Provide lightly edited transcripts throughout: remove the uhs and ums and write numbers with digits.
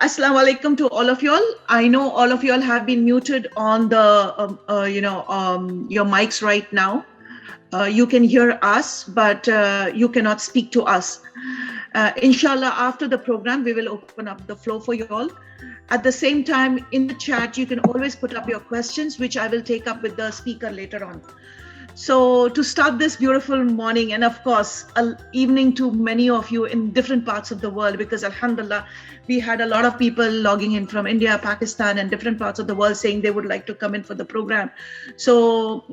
Assalamu alaikum to all of y'all. I know all of y'all have been muted on the, your mics right now. You can hear us, but you cannot speak to us. Inshallah, after the program, we will open up the floor for you all. At the same time, in the chat, you can always put up your questions, which I will take up with the speaker later on. So to start this beautiful morning, and of course, evening to many of you in different parts of the world, because Alhamdulillah, we had a lot of people logging in from India, Pakistan, and different parts of the world saying they would like to come in for the program. So,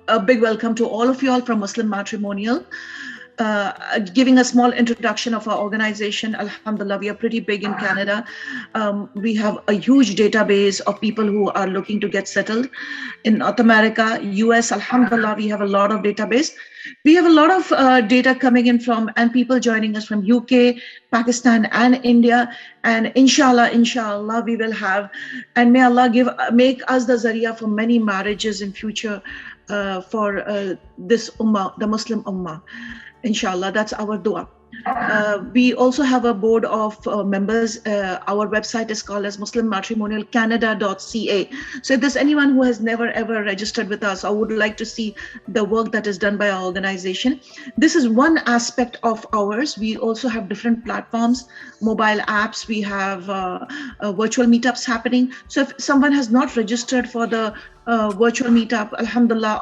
a big welcome to all of you all from Muslim Matrimonial. Giving a small introduction of our organization. Alhamdulillah, we are pretty big in Canada. We have a huge database of people who are looking to get settled in North America, US. Alhamdulillah, we have a lot of database. We have a lot of data coming in from and people joining us from UK, Pakistan, and India. And inshallah, we will have, and may Allah make us the zariya for many marriages in future for this ummah, the Muslim ummah. Inshallah, that's our dua. We also have a board of members. Our website is called as muslimmatrimonialcanada.ca. So if there's anyone who has never ever registered with us or would like to see the work that is done by our organization, this is one aspect of ours. We also have different platforms, mobile apps. We have virtual meetups happening. So if someone has not registered for the virtual meetup, Alhamdulillah,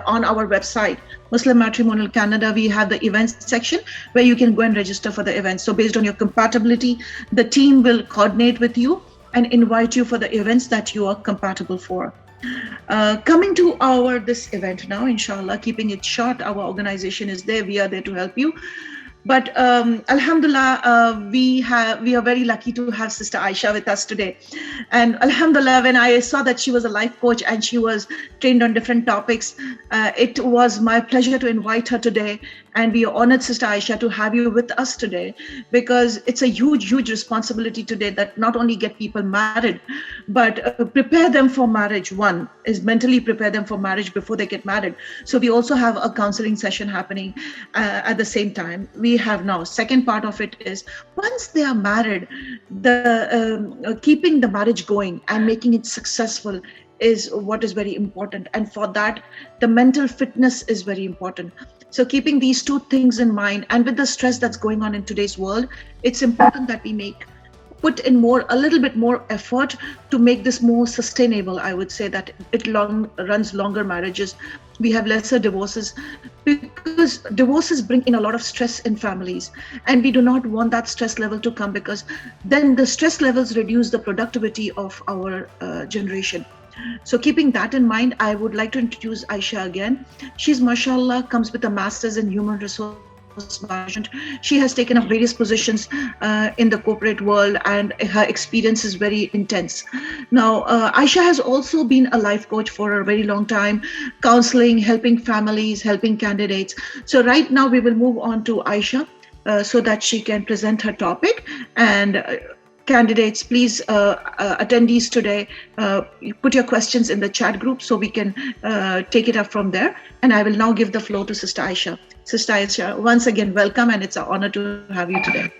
on our website, Muslim Matrimonial Canada, we have the events section where you can go and register for the events. So based on your compatibility, the team will coordinate with you and invite you for the events that you are compatible for. Coming to this event now, inshallah, keeping it short, our organization is there. We are there to help you. But Alhamdulillah, we are very lucky to have Sister Aisha with us today. And Alhamdulillah, when I saw that she was a life coach and she was trained on different topics, it was my pleasure to invite her today. And we are honored, Sister Aisha, to have you with us today, because it's a huge responsibility today that not only get people married, but prepare them for marriage. One is mentally prepare them for marriage before they get married. So we also have a counseling session happening at the same time. We have now, second part of it is once they are married, the keeping the marriage going and making it successful is what is very important. And for that, the mental fitness is very important. So keeping these two things in mind, and with the stress that's going on in today's world, it's important that we put in a little bit more effort to make this more sustainable. I would say that it runs longer marriages. We have lesser divorces, because divorces bring in a lot of stress in families, and we do not want that stress level to come, because then the stress levels reduce the productivity of our generation. So keeping that in mind, I would like to introduce Aisha again. She's, mashallah, comes with a master's in human resource management. She has taken up various positions in the corporate world, and her experience is very intense. Now, Aisha has also been a life coach for a very long time, counseling, helping families, helping candidates. So right now we will move on to Aisha so that she can present her topic. And candidates, please, attendees today, put your questions in the chat group so we can take it up from there. And I will now give the floor to Sister Aisha. Sister Aisha, once again, welcome, and it's an honor to have you today.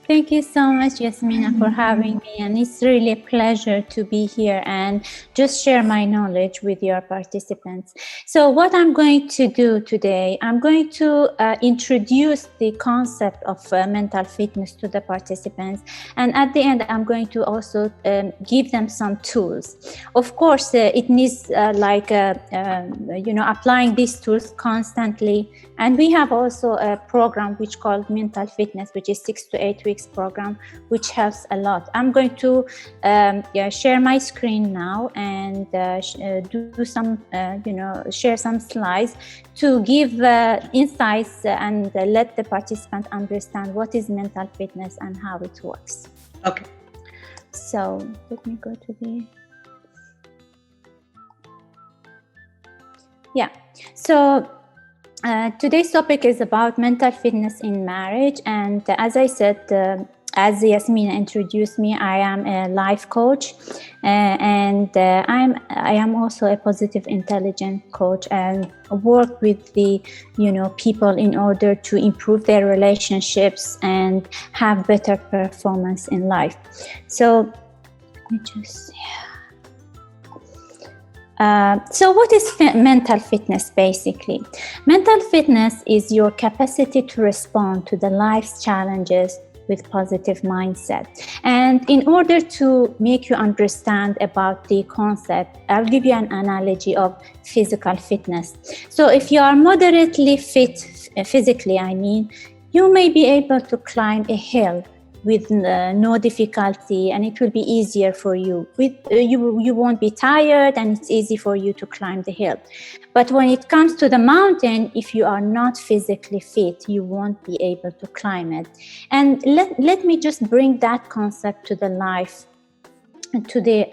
Thank you so much, Yasmina, for having me, and it's really a pleasure to be here and just share my knowledge with your participants. So what I'm going to do today, I'm going to introduce the concept of mental fitness to the participants, and at the end I'm going to also give them some tools. Of course, it needs applying these tools constantly, and we have also a program which called Mental Fitness, which is 6 to 8 weeks program, which helps a lot. I'm going to share my screen now and do some, share some slides to give insights and let the participant understand what is mental fitness and how it works. Okay. So let me go to the... Yeah. So today's topic is about mental fitness in marriage, and as I said, as Yasmin introduced me, I am a life coach, and I am also a positive intelligence coach, and work with the people in order to improve their relationships and have better performance in life. So let me just see. So what is mental fitness basically? Mental fitness is your capacity to respond to the life's challenges with positive mindset. And in order to make you understand about the concept, I'll give you an analogy of physical fitness. So if you are moderately fit physically, you may be able to climb a hill with no difficulty, and it will be easier for you. You won't be tired, and it's easy for you to climb the hill. But when it comes to the mountain, if you are not physically fit, you won't be able to climb it. And let me just bring that concept to the life, to the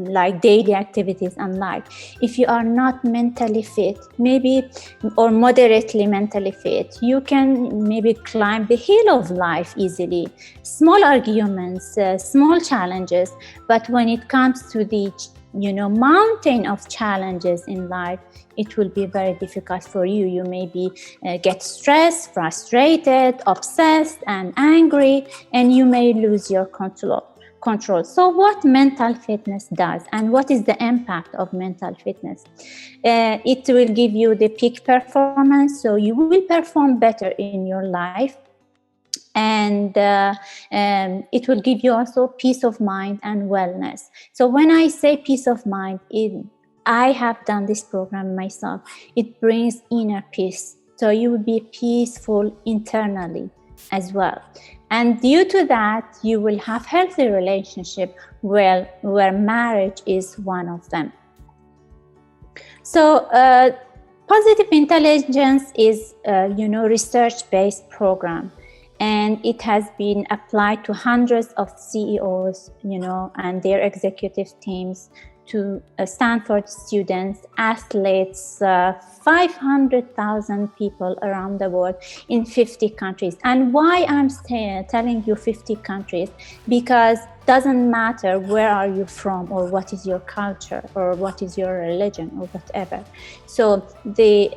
like daily activities and life. If you are not mentally fit, maybe, or moderately mentally fit, you can maybe climb the hill of life easily. Small arguments, small challenges. But when it comes to the mountain of challenges in life, it will be very difficult for you. You maybe get stressed, frustrated, obsessed, and angry, and you may lose your control. So what mental fitness does, and what is the impact of mental fitness? It will give you the peak performance, so you will perform better in your life. And it will give you also peace of mind and wellness. So when I say peace of mind, I have done this program myself. It brings inner peace. So you will be peaceful internally as well. And due to that, you will have healthy relationship where marriage is one of them. So positive intelligence is research-based program, and it has been applied to hundreds of CEOs, and their executive teams, to Stanford students, athletes, 500,000 people around the world in 50 countries. And why I'm telling you 50 countries? Because it doesn't matter where are you from, or what is your culture, or what is your religion, or whatever. So the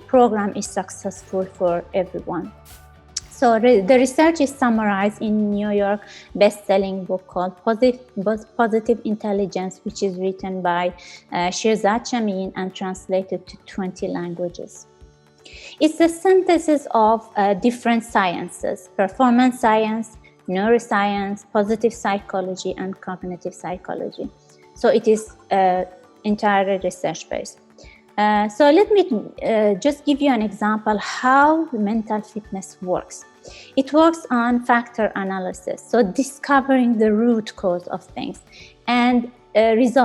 program is successful for everyone. So the research is summarized in New York best-selling book called Positive Intelligence, which is written by Shirzad Chamine and translated to 20 languages. It's a synthesis of different sciences: performance science, neuroscience, positive psychology, and cognitive psychology. So it is entirely research-based. So let me just give you an example how mental fitness works. It works on factor analysis, so discovering the root cause of things, and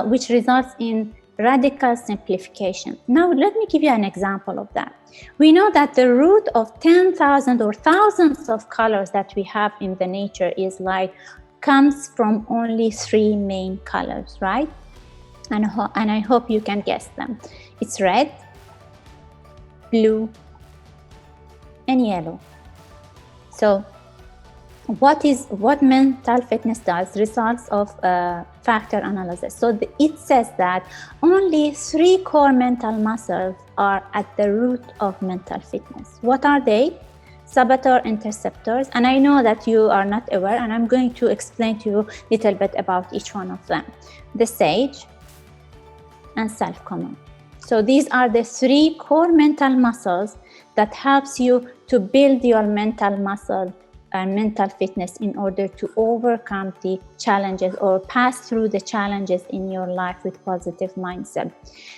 which results in radical simplification. Now, let me give you an example of that. We know that the root of 10,000 or thousands of colors that we have in the nature is light, comes from only 3 main colors, right? And I hope you can guess them. It's red, blue, and yellow. So what mental fitness does, results of factor analysis. So it says that only 3 core mental muscles are at the root of mental fitness. What are they? Saboteur interceptors. And I know that you are not aware, and I'm going to explain to you a little bit about each one of them. The sage and self-command. So these are the 3 core mental muscles that helps you to build your mental muscle and mental fitness in order to overcome the challenges or pass through the challenges in your life with positive mindset.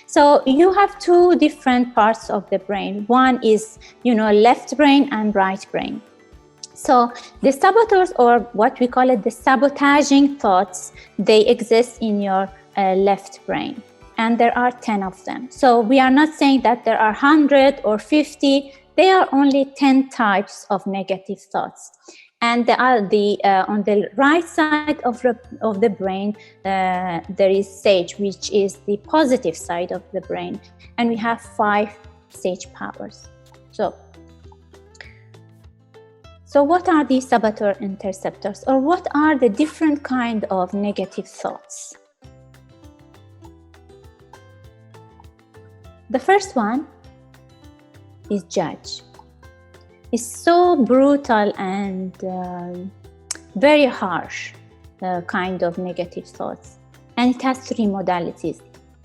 So you have 2 different parts of the brain. One is, left brain and right brain. So the saboteurs, or what we call it, the sabotaging thoughts, they exist in your left brain. And there are 10 of them. So we are not saying that there are 100 or 50. There are only 10 types of negative thoughts. And on the right side of the brain, there is sage, which is the positive side of the brain. And we have 5 sage powers. So what are these saboteur interceptors, or what are the different kind of negative thoughts? The first one is judge. It's so brutal and very harsh kind of negative thoughts. And it has three modalities.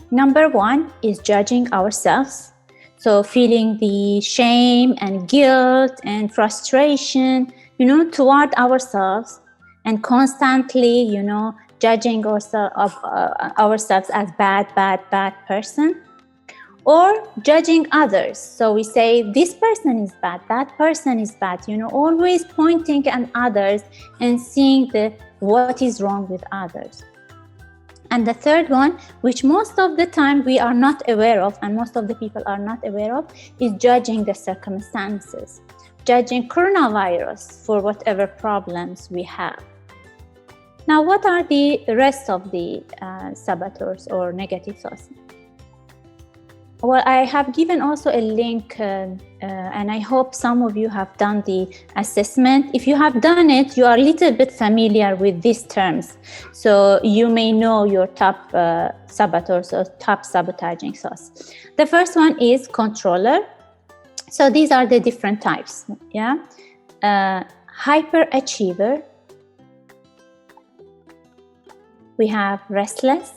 Number one is judging ourselves. So feeling the shame and guilt and frustration, toward ourselves, and constantly, judging ourselves as bad person. Or judging others. So we say, this person is bad, that person is bad, always pointing at others and seeing what is wrong with others. And the third one, which most of the time we are not aware of, and most of the people are not aware of, is judging the circumstances, judging coronavirus for whatever problems we have. Now, what are the rest of the saboteurs or negative thoughts? Well, I have given also a link, and I hope some of you have done the assessment. If you have done it, you are a little bit familiar with these terms. So you may know your top saboteurs or top sabotaging thoughts. The first one is controller. So these are the different types. Yeah, hyperachiever. We have restless.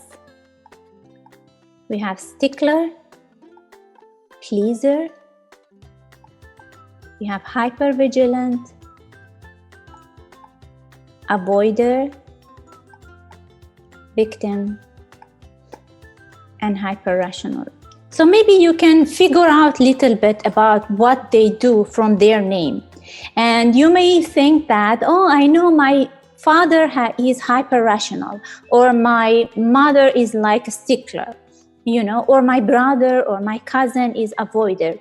We have stickler. Pleaser, we have hypervigilant, avoider, victim, and hyperrational. So maybe you can figure out a little bit about what they do from their name. And you may think that, I know my father is hyperrational, or my mother is like a stickler. Or my brother or my cousin is avoider.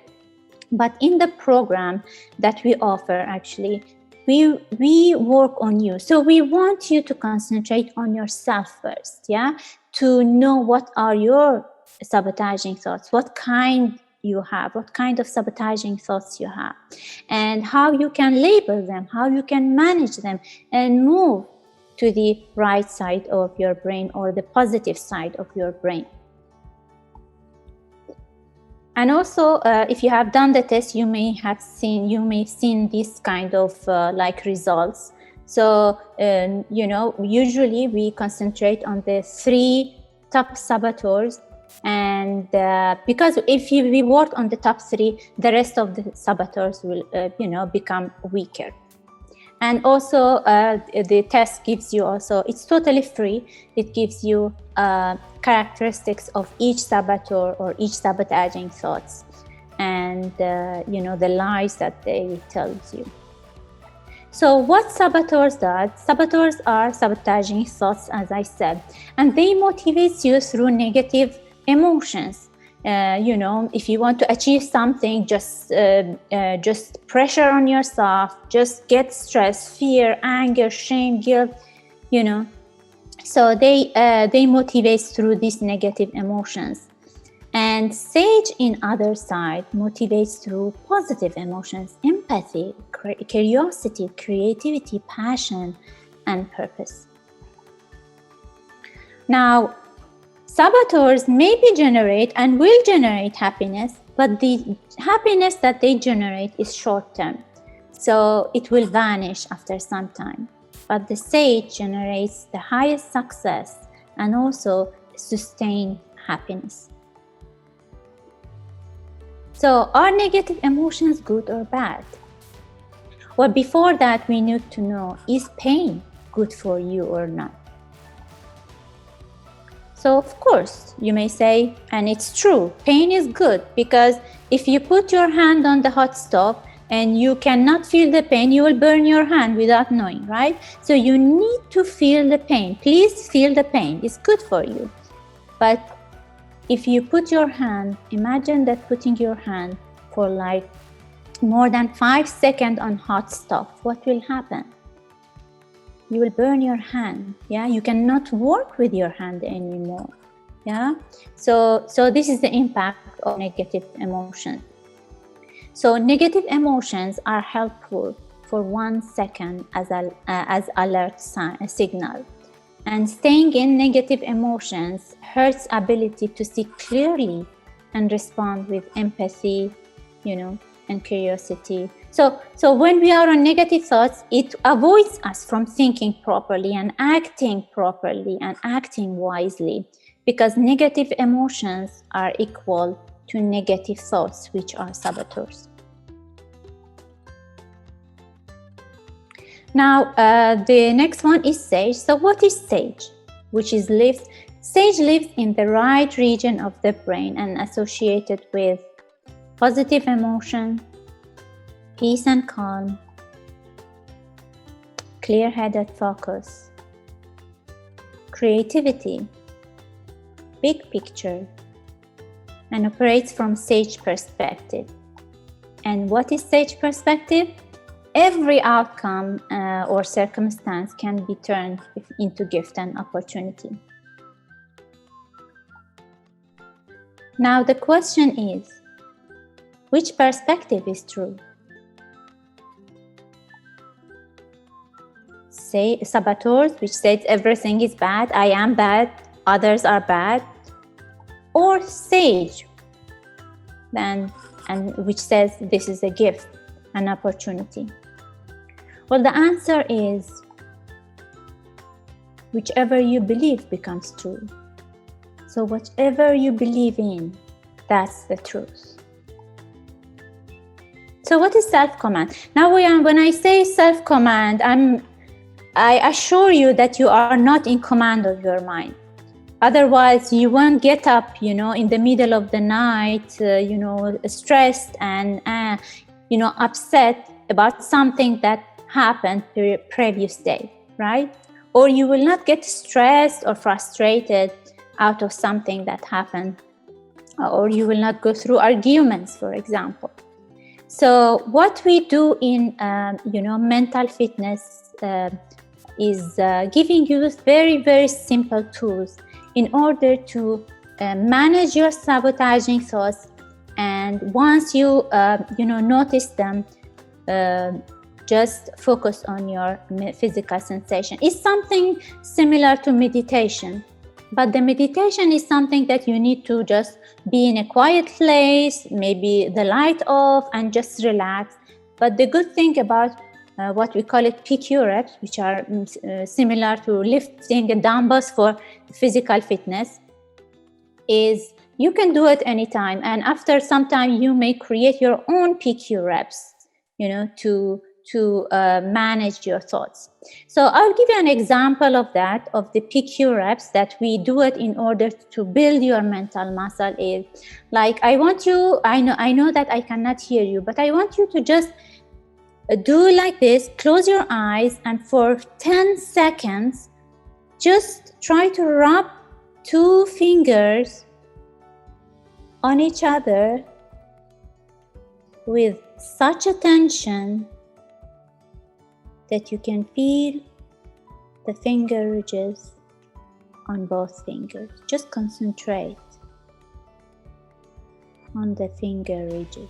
But in the program that we offer, actually, we work on you. So we want you to concentrate on yourself first, to know what are your sabotaging thoughts, what kind you have, what kind of sabotaging thoughts you have, and how you can label them, how you can manage them, and move to the right side of your brain or the positive side of your brain. And also, if you have done the test, you may have seen this kind of results. So, usually we concentrate on the three top saboteurs, and because if we work on the top three, the rest of the saboteurs will, become weaker. And also, the test gives you also, it's totally free. It gives you characteristics of each saboteur or each sabotaging thoughts, and the lies that they tell you. So what saboteurs do? Saboteurs are sabotaging thoughts, as I said, and they motivate you through negative emotions. If you want to achieve something, just pressure on yourself, just get stress, fear, anger, shame, guilt, So they motivate through these negative emotions. And sage, in other side, motivates through positive emotions, empathy, curiosity, creativity, passion, and purpose. Now, saboteurs maybe generate and will generate happiness, but the happiness that they generate is short-term. So it will vanish after some time. But the sage generates the highest success and also sustained happiness. So are negative emotions good or bad? Well, before that, we need to know, is pain good for you or not? So of course, you may say, and it's true, pain is good, because if you put your hand on the hot stove and you cannot feel the pain, you will burn your hand without knowing, right? So you need to feel the pain. Please feel the pain. It's good for you. But if you put your hand, imagine that putting your hand for like more than 5 seconds on hot stove, what will happen? You will burn your hand. You cannot work with your hand anymore. So this is the impact of negative emotions. So negative emotions are helpful for 1 second as alert signal. And staying in negative emotions hurts ability to see clearly and respond with empathy, and curiosity. So when we are on negative thoughts, it avoids us from thinking properly and acting properly and acting wisely, because negative emotions are equal to negative thoughts, which are saboteurs. Now, the next one is sage. So what is sage? Sage lives in the right region of the brain and associated with positive emotion, peace and calm, clear-headed focus, creativity, big picture, and operates from sage perspective. And what is sage perspective? Every outcome or circumstance can be turned into gift and opportunity. Now the question is, which perspective is true? Say saboteurs, which says everything is bad, I am bad, others are bad, or sage, and which says this is a gift, an opportunity. Well, the answer is whichever you believe becomes true. So whatever you believe in, that's the truth. So what is self-command? Now when I say self-command, I assure you that you are not in command of your mind. Otherwise, you won't get up, in the middle of the night, stressed and, upset about something that happened the previous day, right? Or you will not get stressed or frustrated out of something that happened, or you will not go through arguments, for example. So what we do in, mental fitness is giving you very, very simple tools in order to manage your sabotaging thoughts. And once you, notice them, just focus on your physical sensation. It's something similar to meditation, but the meditation is something that you need to just be in a quiet place, maybe the light off, and just relax. But the good thing about what we call it PQ reps, which are similar to lifting dumbbells for physical fitness, is you can do it anytime. And after some time, you may create your own PQ reps, to manage your thoughts. So I'll give you an example of that, of the PQ reps that we do it in order to build your mental muscle. Is like, I know that I cannot hear you, but I want you to just do like this, close your eyes, and for 10 seconds, just try to rub 2 fingers on each other with such attention that you can feel the finger ridges on both fingers. Just concentrate on the finger ridges.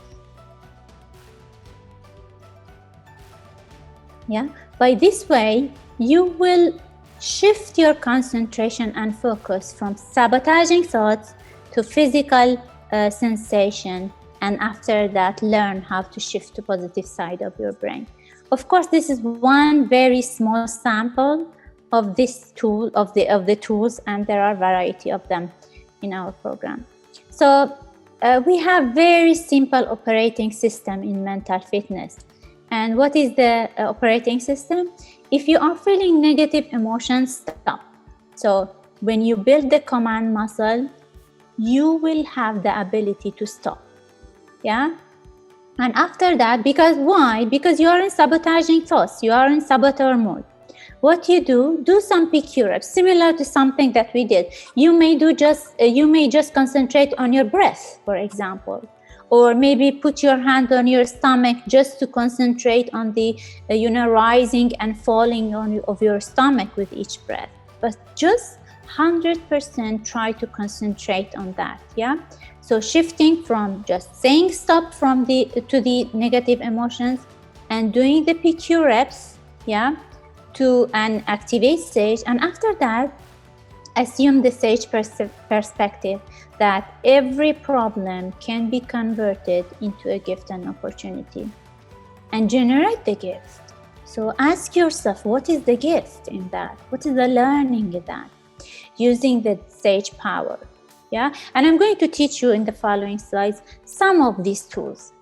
Yeah, by this way, you will shift your concentration and focus from sabotaging thoughts to physical sensation, and after that, learn how to shift to positive side of your brain. Of course, this is one very small sample of this tool, of the tools, and there are a variety of them in our program. So we have very simple operating system in mental fitness. And what is the operating system? If you are feeling negative emotions, stop. So when you build the command muscle, you will have the ability to stop. Yeah. And after that, because why? Because you are in sabotaging thoughts, you are in saboteur mode. What you do some PQ reps, similar to something that we did. You may just concentrate on your breath, for example, or maybe put your hand on your stomach just to concentrate on the, rising and falling of your stomach with each breath. But just 100% try to concentrate on that. Yeah. So shifting from just saying stop to the negative emotions, and doing the PQ reps, yeah, to and activate sage. And after that, assume the sage perspective that every problem can be converted into a gift and opportunity, and generate the gift. So ask yourself, what is the gift in that? What is the learning in that? Using the sage power. Yeah, and I'm going to teach you in the following slides some of these tools.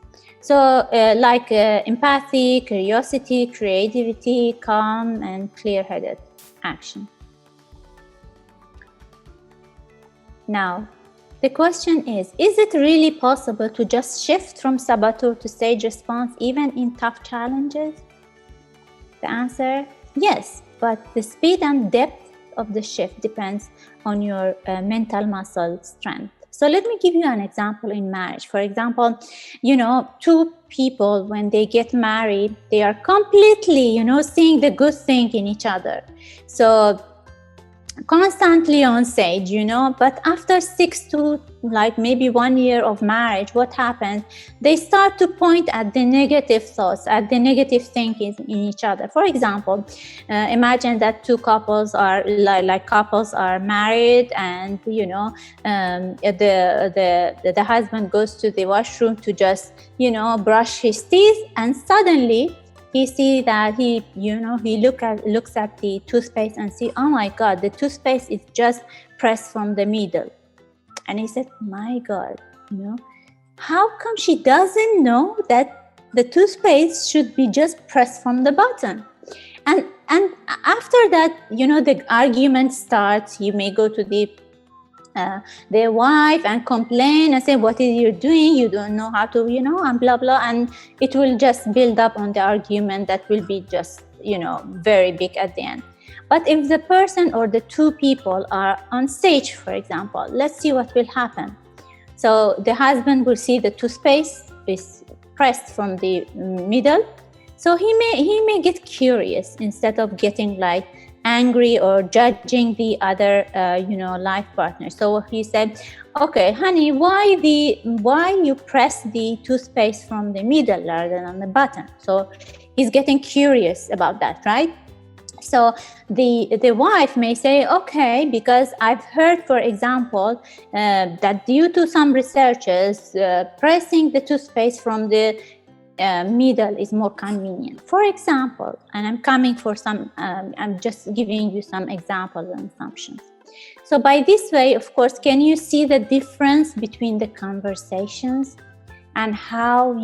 So like empathy, curiosity, creativity, calm, and clear-headed action. Now, the question is it really possible to just shift from saboteur to sage response even in tough challenges? The answer, yes, but the speed and depth of the shift depends on your mental muscle strength. So let me give you an example in marriage. For example, two people, when they get married, they are completely, seeing the good thing in each other. So constantly on stage, but after 6 to maybe 1 year of marriage, what happens? They start to point at the negative thoughts, at the negative thinking in each other. For example, imagine that two couples are couples are married, and the husband goes to the washroom to just brush his teeth, and suddenly he see that he looks at the toothpaste and see, oh my God, the toothpaste is just pressed from the middle. And he said, my God, how come she doesn't know that the toothpaste should be just pressed from the bottom? And after that, the argument starts. You may go to their wife and complain and say, what is you doing? You don't know how to, and blah, blah. And it will just build up on the argument that will be just, very big at the end. But if the person or the two people are on stage, for example, let's see what will happen. So the husband will see the toothpaste is pressed from the middle. So he may get curious instead of getting angry or judging the other, life partner. So he said, okay, honey, why you press the toothpaste from the middle rather than on the bottom? So he's getting curious about that, right? So the wife may say, okay, because I've heard, for example, that due to some researchers, pressing the toothpaste from the middle is more convenient, for example. And I'm just giving you some examples and assumptions. So by this way, of course, can you see the difference between the conversations and how,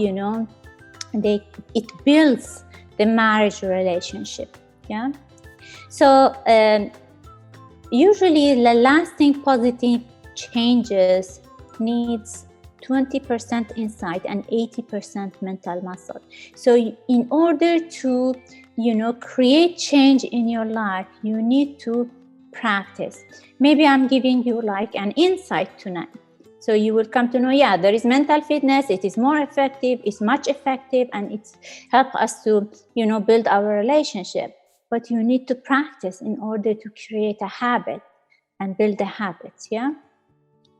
it builds the marriage relationship? Yeah. So usually the lasting positive changes needs 20% insight and 80% mental muscle. So in order to, create change in your life, you need to practice. Maybe I'm giving you an insight tonight. So you will come to know, there is mental fitness, it is more effective, it's much effective, and it's help us to, build our relationship. But you need to practice in order to create a habit and build the habits, yeah?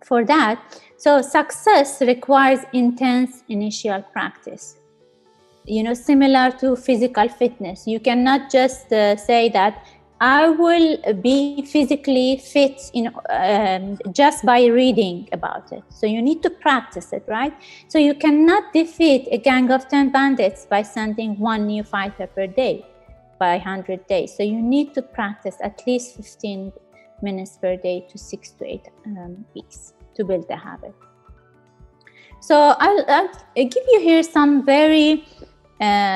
For that, so success requires intense initial practice. Similar to physical fitness, you cannot just say that I will be physically fit just by reading about it. So you need to practice it, right? So you cannot defeat a gang of 10 bandits by sending one new fighter per day by 100 days. So you need to practice at least 15 minutes per day to 6 to 8 weeks to build the habit. So I'll give you here some very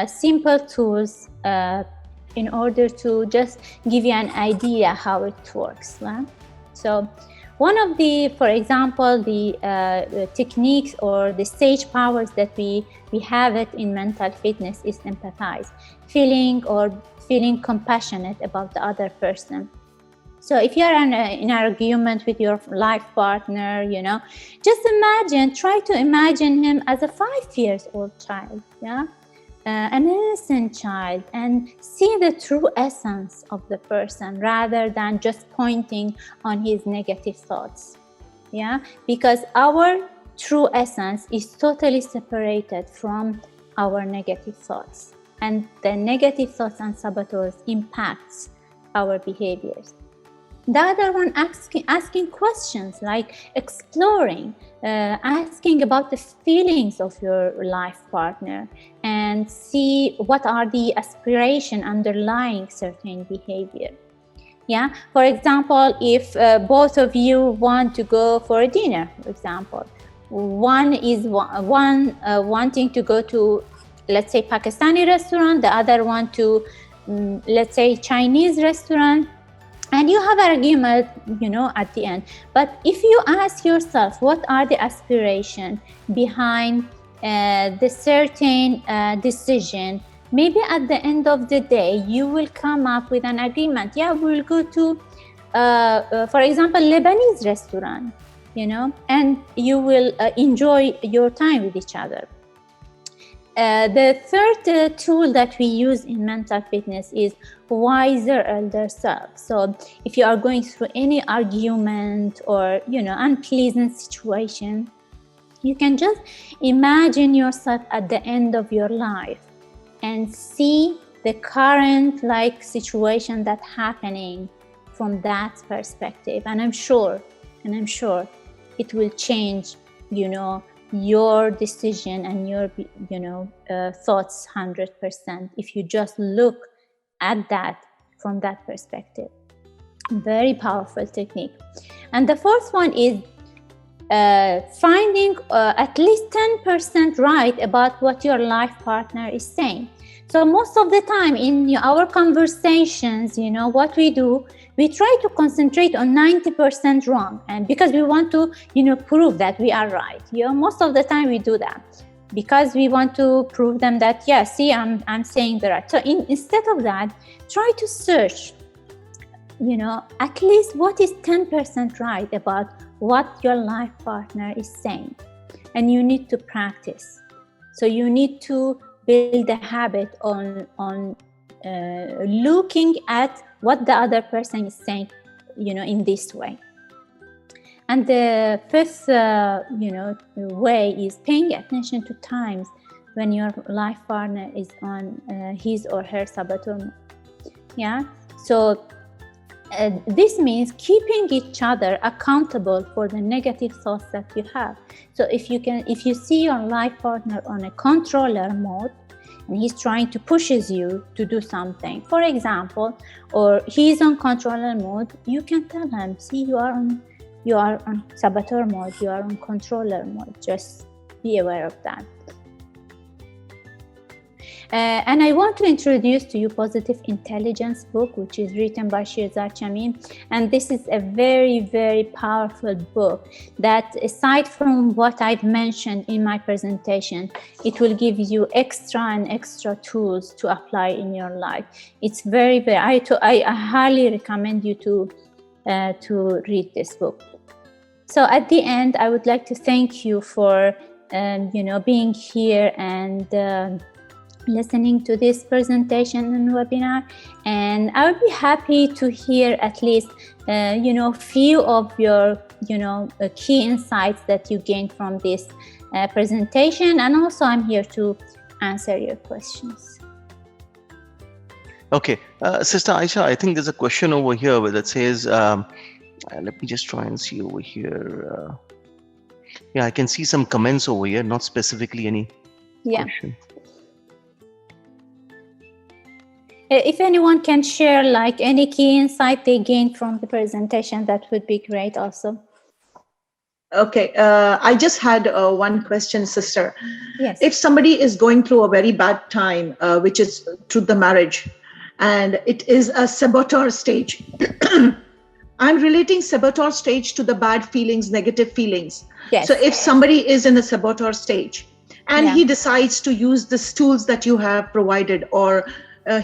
simple tools in order to just give you an idea how it works. Right? So one of the, for example, the techniques or the sage powers that we have it in mental fitness is empathize, feeling compassionate about the other person. So if you're in an argument with your life partner, just try to imagine him as a 5-year-old child, an innocent child, and see the true essence of the person rather than just pointing on his negative thoughts, because our true essence is totally separated from our negative thoughts. and the negative thoughts and saboteurs impacts our behaviors. The other one, asking questions, like exploring, asking about the feelings of your life partner and see what are the aspiration underlying certain behavior. Yeah, for example, if both of you want to go for a dinner, for example, one is wanting to go to, let's say, Pakistani restaurant, the other want to, let's say, Chinese restaurant, and you have an argument, at the end. But if you ask yourself, what are the aspirations behind the certain decision, maybe at the end of the day, you will come up with an agreement. Yeah, we'll go to, for example, Lebanese restaurant, and you will enjoy your time with each other. The third tool that we use in mental fitness is wiser elder self. So if you are going through any argument or, unpleasant situation, you can just imagine yourself at the end of your life and see the current situation that happening from that perspective. And I'm sure it will change, your decision and your, thoughts 100% if you just look at that from that perspective. Very powerful technique. And the fourth one is finding at least 10% right about what your life partner is saying. So most of the time in our conversations, what we do, we try to concentrate on 90% wrong, and because we want to, prove that we are right. Most of the time we do that because we want to prove them that, yeah, see, I'm saying the right. So instead of that, try to search, at least what is 10% right about what your life partner is saying, and you need to practice. So you need to build a habit on looking at what the other person is saying, in this way. And the fifth, way is paying attention to times when your life partner is on his or her saboteur mode. Yeah. So this means keeping each other accountable for the negative thoughts that you have. So if you see your life partner on a controller mode, and he's trying to pushes you to do something, for example, or he's on controller mode, you can tell him, see, you are on saboteur mode, you are on controller mode. Just be aware of that. And I want to introduce to you Positive Intelligence book, which is written by Shirzad Chamim. And this is a very, very powerful book that, aside from what I've mentioned in my presentation, it will give you extra tools to apply in your life. It's very, very, I highly recommend you to read this book. So at the end, I would like to thank you for, being here and listening to this presentation and webinar, and I would be happy to hear at least few of your key insights that you gained from this presentation, and also I'm here to answer your questions. Okay, Sister Aisha, I think there's a question over here that says, let me just try and see over here. Yeah, I can see some comments over here, not specifically any question. If anyone can share any key insight they gained from the presentation, that would be great also. Okay, I just had one question, sister. Yes. If somebody is going through a very bad time, which is through the marriage, and it is a saboteur stage, I'm relating saboteur stage to the bad feelings, negative feelings. Yes. So if somebody is in a saboteur stage and he decides to use the tools that you have provided, or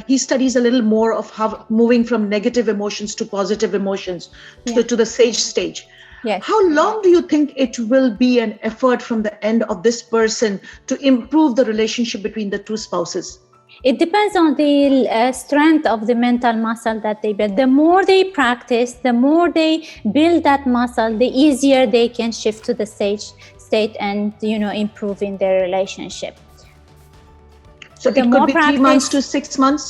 he studies a little more of how moving from negative emotions to positive emotions to the sage stage. Yes. How long do you think it will be an effort from the end of this person to improve the relationship between the two spouses? It depends on the strength of the mental muscle that they build. The more they practice, the more they build that muscle, the easier they can shift to the sage state and improve in their relationship. So the it more could be 3 months to practice, 6 months.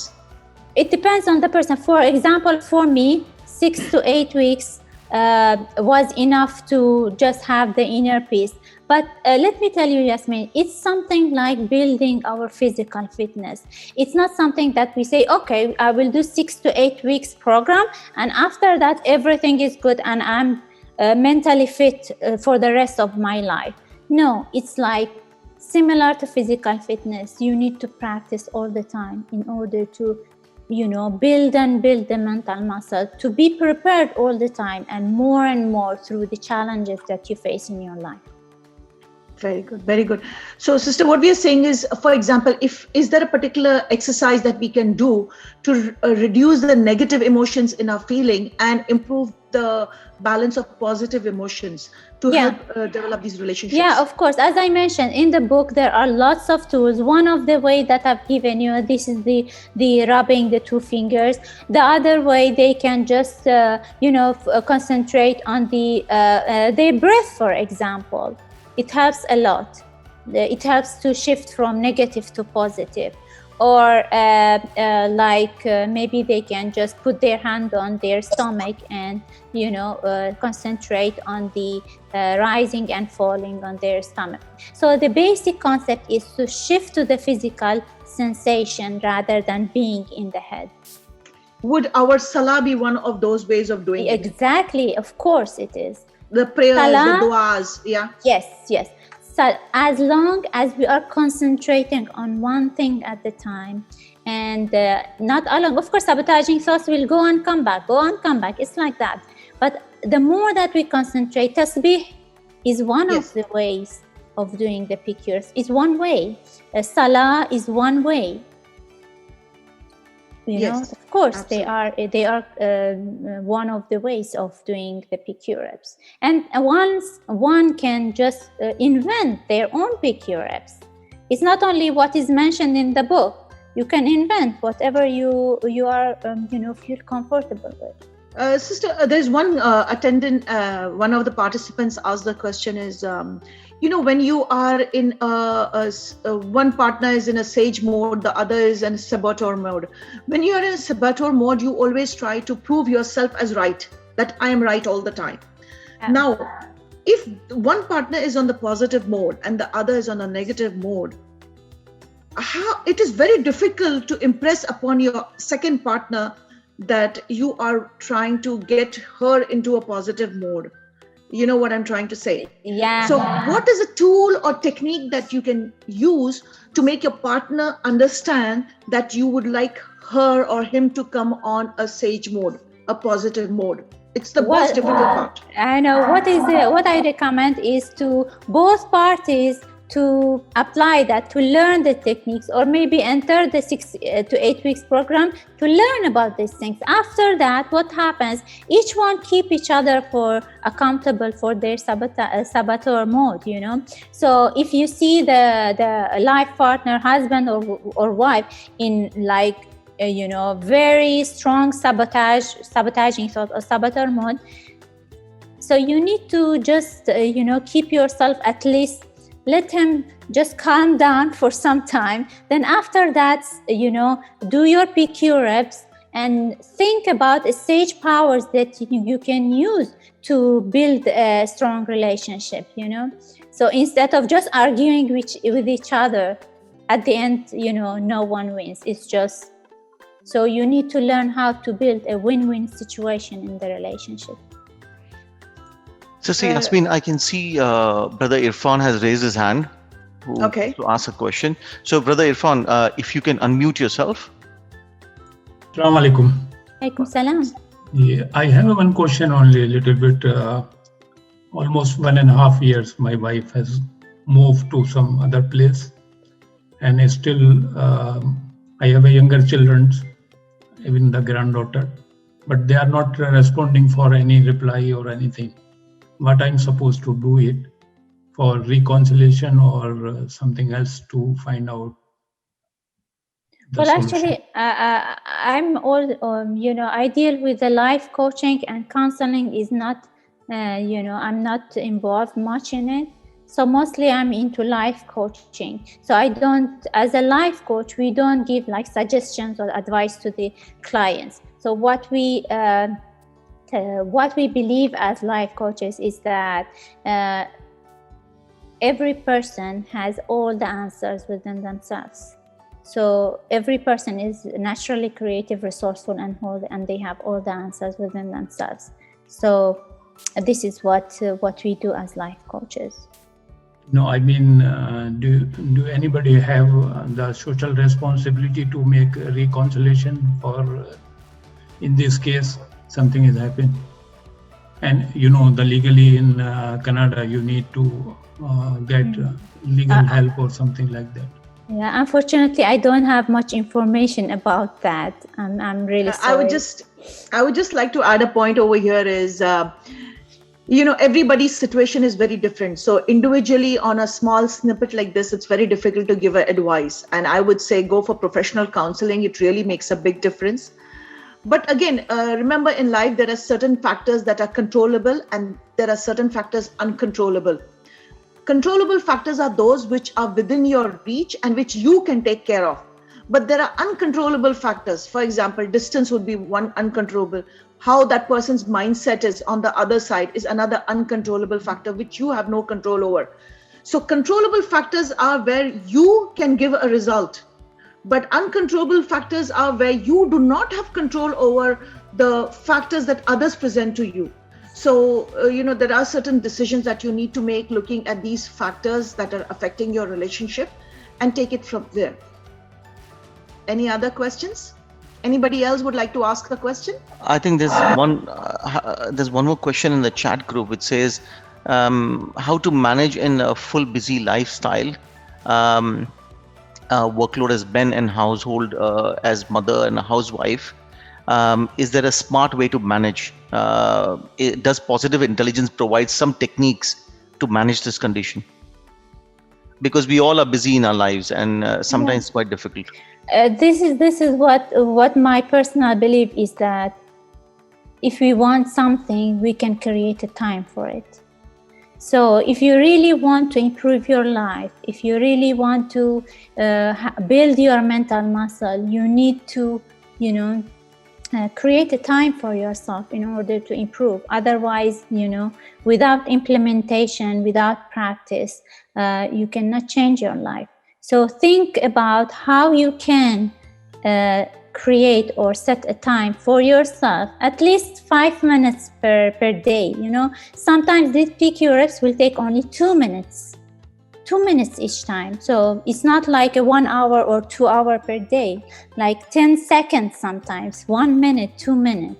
it depends on the person. For example, for me, 6 to 8 weeks was enough to just have the inner peace. But let me tell you, Yasmin, it's something like building our physical fitness. It's not something that we say, okay, I will do 6 to 8 weeks program, and after that everything is good and I'm mentally fit for the rest of my life. No, it's like similar to physical fitness. You need to practice all the time in order to build the mental muscle, to be prepared all the time and more through the challenges that you face in your life. Very good, very good. So, sister, what we are saying is, for example, is there a particular exercise that we can do to reduce the negative emotions in our feeling and improve the balance of positive emotions to help develop these relationships? Yeah, of course. As I mentioned in the book, there are lots of tools. One of the way that I've given you, this is the rubbing the 2 fingers. The other way, they can just concentrate on their breath, for example. It helps a lot. It helps to shift from negative to positive. Or maybe they can just put their hand on their stomach and concentrate on the rising and falling on their stomach. So the basic concept is to shift to the physical sensation rather than being in the head. Would our salah be one of those ways of doing it? Exactly, of course it is. The prayers, Salah, the du'as, yeah. Yes. So as long as we are concentrating on one thing at the time, and not along, of course, sabotaging thoughts will go and come back. It's like that. But the more that we concentrate, tasbih is one of the ways of doing the pictures. It's one way. Salah is one way. Of course, absolutely. they are one of the ways of doing the PQ-reps. And once one can just invent their own PQ-reps. It's not only what is mentioned in the book. You can invent whatever you are feel comfortable with. Sister, there's one attendant, one of the participants asked the question is, when you are in one partner is in a sage mode, the other is in a saboteur mode. When you are in a saboteur mode, you always try to prove yourself as right, that I am right all the time. Yeah. Now, if one partner is on the positive mode and the other is on a negative mode, it is very difficult to impress upon your second partner that you are trying to get her into a positive mode. You know what I'm trying to say? Yeah. So what is a tool or technique that you can use to make your partner understand that you would like her or him to come on a sage mode, a positive mode? It's the most difficult part. I know. What I recommend is to both parties to apply that, to learn the techniques, or maybe enter the 6 to 8 weeks program to learn about these things. After that, what happens? Each one keep each other accountable for their saboteur mode. So if you see the life partner, husband or wife, in very strong sabotaging thought or saboteur mode, so you need to just keep yourself, at least let him just calm down for some time. Then after that, do your PQ reps and think about sage powers that you can use to build a strong relationship, So instead of just arguing with each other, at the end, no one wins. It's just, so you need to learn how to build a win-win situation in the relationship. So see, Yasmin, I can see Brother Irfan has raised his hand to ask a question. So Brother Irfan, if you can unmute yourself. Assalamu alaikum. Alaikum salam. Yeah, I have one question only, a little bit. Almost 1.5 years, my wife has moved to some other place, and still I have a younger children, even the granddaughter, but they are not responding for any reply or anything. What I'm supposed to do it for reconciliation or something else to find out the solution? Actually, I'm I deal with the life coaching and counseling is not, I'm not involved much in it. So mostly I'm into life coaching. So I don't, as a life coach, we don't give like suggestions or advice to the clients. So what we believe as life coaches is that every person has all the answers within themselves. So every person is naturally creative, resourceful, and whole, and they have all the answers within themselves. So this is what we do as life coaches. No, I mean, do anybody have the social responsibility to make a reconciliation, or in this case something has happened, and the legally in Canada you need to get legal help or something like that? Yeah, unfortunately, I don't have much information about that. I'm really sorry. I would just like to add a point over here is, everybody's situation is very different. So individually on a small snippet like this, it's very difficult to give advice. And I would say go for professional counseling. It really makes a big difference. But again, remember in life, there are certain factors that are controllable and there are certain factors uncontrollable. Controllable factors are those which are within your reach and which you can take care of. But there are uncontrollable factors. For example, distance would be one uncontrollable. How that person's mindset is on the other side is another uncontrollable factor which you have no control over. So controllable factors are where you can give a result. But uncontrollable factors are where you do not have control over the factors that others present to you. So, there are certain decisions that you need to make looking at these factors that are affecting your relationship and take it from there. Any other questions? Anybody else would like to ask a question? I think there's one more question in the chat group which says how to manage in a full busy lifestyle, workload as men and household as mother and a housewife. Is there a smart way to manage? Does positive intelligence provide some techniques to manage this condition? Because we all are busy in our lives and sometimes it's quite difficult. This is what my personal belief is, that if we want something, we can create a time for it. So if you really want to improve your life, if you really want to build your mental muscle, you need to, create a time for yourself in order to improve. Otherwise, without implementation, without practice, you cannot change your life. So think about how you can create or set a time for yourself, at least 5 minutes per day. Sometimes these PQ reps will take only 2 minutes each time. So it's not like a 1 hour or 2 hour per day, like 10 seconds sometimes, 1 minute, 2 minutes.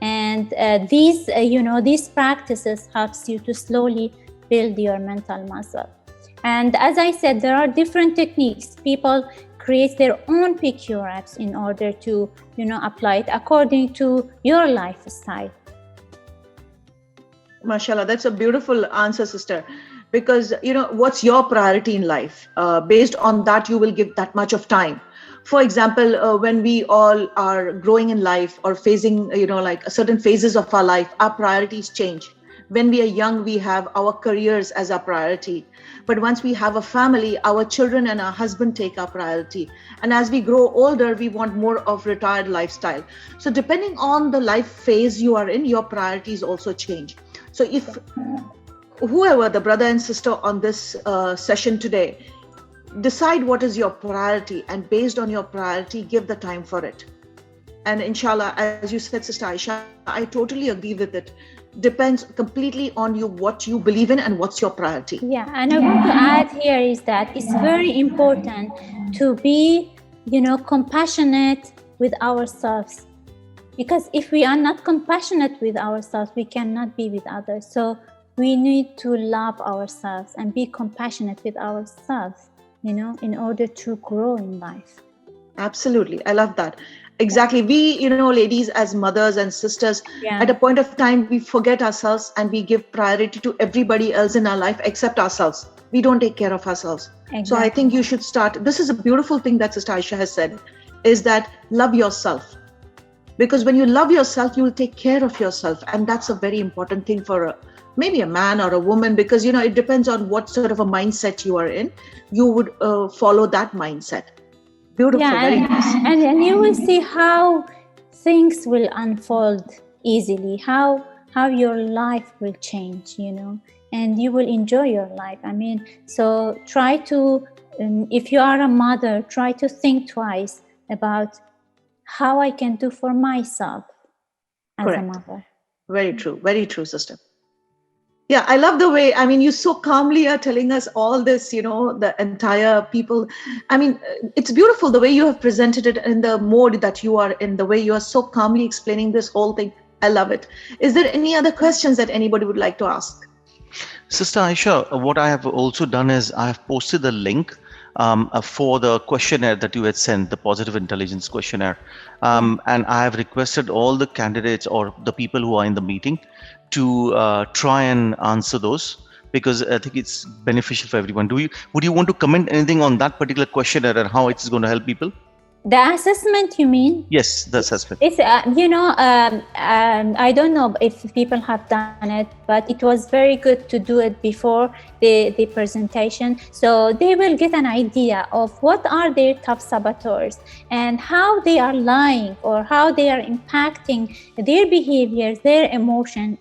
And these practices helps you to slowly build your mental muscle. And as I said, there are different techniques. People create their own PQ reps in order to, apply it according to your lifestyle. MashaAllah, that's a beautiful answer, sister. Because, what's your priority in life? Based on that, you will give that much of time. For example, when we all are growing in life or facing, certain phases of our life, our priorities change. When we are young, we have our careers as our priority. But once we have a family, our children and our husband take our priority. And as we grow older, we want more of retired lifestyle. So depending on the life phase you are in, your priorities also change. So if whoever, the brother and sister on this session today, decide what is your priority, and based on your priority, give the time for it. And inshallah, as you said, Sister Aisha, I totally agree with it. Depends completely on you, what you believe in and what's your priority. Yeah, and I want to add here is that it's very important to be, compassionate with ourselves. Because if we are not compassionate with ourselves, we cannot be with others. So we need to love ourselves and be compassionate with ourselves, in order to grow in life. Absolutely. I love that. Exactly. We, ladies, as mothers and sisters, at a point of time, we forget ourselves and we give priority to everybody else in our life except ourselves. We don't take care of ourselves. Exactly. So I think you should start. This is a beautiful thing that Sister Aisha has said, is that love yourself. Because when you love yourself, you will take care of yourself. And that's a very important thing for maybe a man or a woman, because it depends on what sort of a mindset you are in. You would follow that mindset. Beautiful, very nice. And you will see how things will unfold easily, how your life will change, and you will enjoy your life. So try to, if you are a mother, try to think twice about how I can do for myself as a mother. Very true, sister. Yeah, I love the way, you so calmly are telling us all this, the entire people. It's beautiful the way you have presented it in the mode that you are in, the way you are so calmly explaining this whole thing. I love it. Is there any other questions that anybody would like to ask? Sister Aisha, what I have also done is I have posted the link for the questionnaire that you had sent, the positive intelligence questionnaire. And I have requested all the candidates or the people who are in the meeting to try and answer those, because I think it's beneficial for everyone. Would you want to comment anything on that particular questionnaire and how it's going to help people? The assessment, you mean? Yes, the assessment. It's I don't know if people have done it, but it was very good to do it before the presentation, so they will get an idea of what are their top saboteurs and how they are lying or how they are impacting their behaviors, their emotion,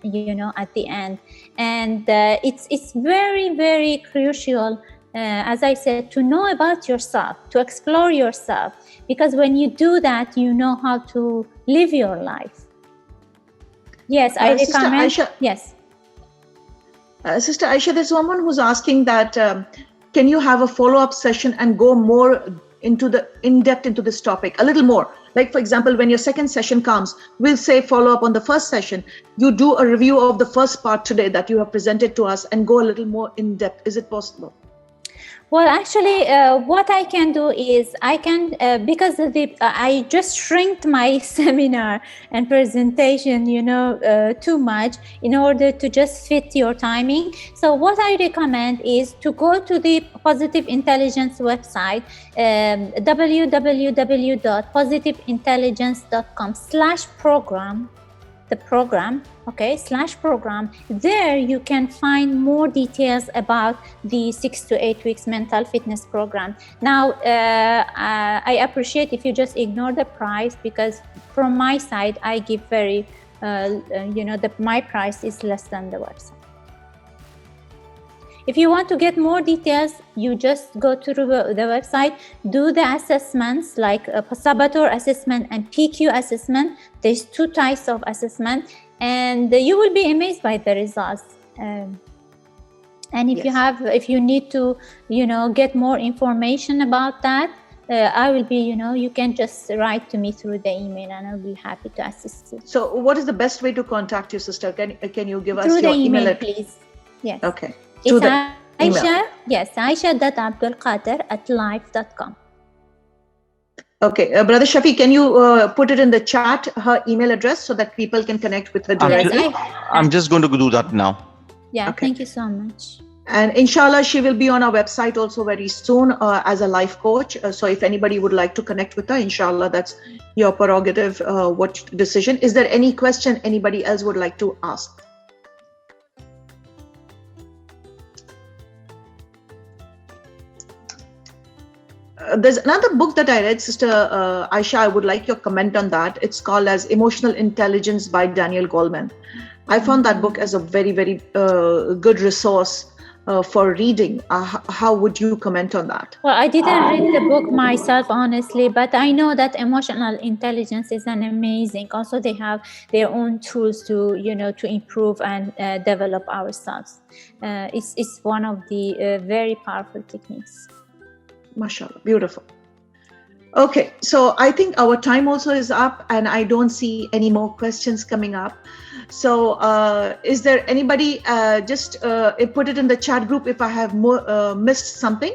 at the end. And it's very, very crucial, as I said, to know about yourself, to explore yourself, because when you do that, you know how to live your life. Yes, I recommend. Sister Aisha, yes. Sister Aisha, there's someone who's asking that can you have a follow-up session and go more in-depth into this topic, a little more? Like, for example, when your second session comes, we'll say follow up on the first session. You do a review of the first part today that you have presented to us and go a little more in-depth. Is it possible? Well, actually, what I can do is I can, because I just shrinked my seminar and presentation, too much in order to just fit your timing. So what I recommend is to go to the Positive Intelligence website, www.positiveintelligence.com/program. The program, /program. There you can find more details about the 6 to 8 weeks mental fitness program. Now, I appreciate if you just ignore the price, because from my side, I give very, my price is less than the website. If you want to get more details, you just go to the website, do the assessments like a saboteur assessment and PQ assessment. There's 2 types of assessment, and you will be amazed by the results. And if you need to, get more information about that, I will be, you can just write to me through the email, and I'll be happy to assist you. So what is the best way to contact you, sister? Can you give us through your the email, address? Please? Yes. Okay. It's Aisha, yes, Aisha.Abdulqader@live.com. Okay, Brother Shafi, can you put it in the chat, her email address, so that people can connect with her directly? I'm just going to do that now. Yeah, okay. Thank you so much. And inshallah, she will be on our website also very soon as a life coach. So if anybody would like to connect with her, inshallah, that's your prerogative, what decision. Is there any question anybody else would like to ask? There's another book that I read, Sister Aisha, I would like your comment on that. It's called as Emotional Intelligence by Daniel Goleman. I found that book as a very, very good resource for reading. How would you comment on that? Well, I didn't read the book myself, honestly, but I know that emotional intelligence is an amazing. Also, they have their own tools to, to improve and develop ourselves. It's one of the very powerful techniques. MashaAllah, beautiful. Okay, so I think our time also is up, and I don't see any more questions coming up. So is there anybody, just put it in the chat group if I have missed something.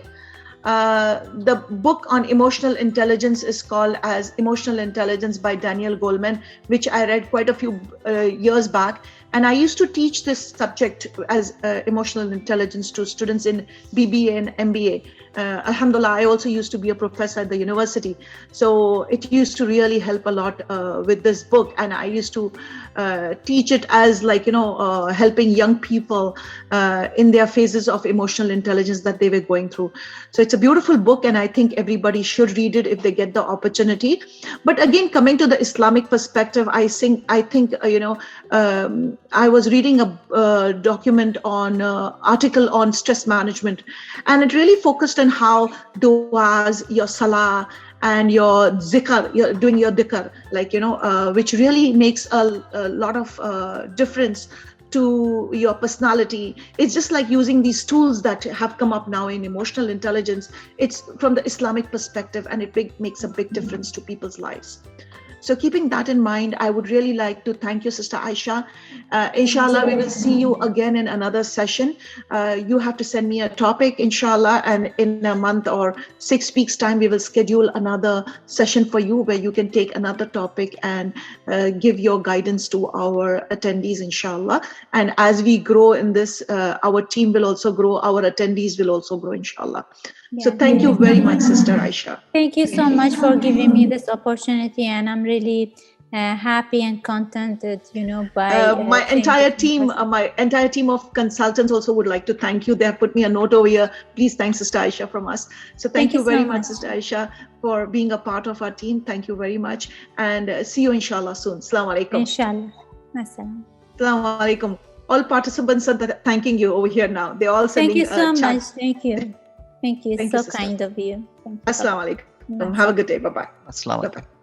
The book on emotional intelligence is called as Emotional Intelligence by Daniel Goleman, which I read quite a few years back. And I used to teach this subject as emotional intelligence to students in BBA and MBA. Alhamdulillah, I also used to be a professor at the university. So it used to really help a lot with this book. And I used to teach it as like, helping young people in their phases of emotional intelligence that they were going through. So it's a beautiful book, and I think everybody should read it if they get the opportunity. But again, coming to the Islamic perspective, I think I was reading a document on article on stress management, and it really focused on how du'as, your salah, and your zikr, you're doing your dhikr, which really makes a lot of difference to your personality. It's just like using these tools that have come up now in emotional intelligence. It's from the Islamic perspective, and it makes a big difference to people's lives. So keeping that in mind, I would really like to thank you, Sister Aisha. Inshallah, we will see you again in another session. You have to send me a topic, inshallah, and in a month or 6 weeks' time, we will schedule another session for you where you can take another topic and give your guidance to our attendees, inshallah. And as we grow in this, our team will also grow, our attendees will also grow, inshallah. Yeah. So thank you very much, Sister Aisha. Thank you so much for giving me this opportunity, and I'm really happy and contented, by my entire team of consultants also would like to thank you. They have put me a note over here. Please thank Sister Aisha from us. So thank you very much, Sister Aisha, for being a part of our team. Thank you very much, and see you inshallah soon. Assalamu alaikum. Inshallah. Assalam. Assalamu alaikum. All participants are thanking you over here now. They all sending Thank you so chat. much. Thank you. Thank you. Thank so you, sister. kind of you. Assalamu alaikum. Have a good day. Bye-bye. Assalamu alaikum. Bye-bye.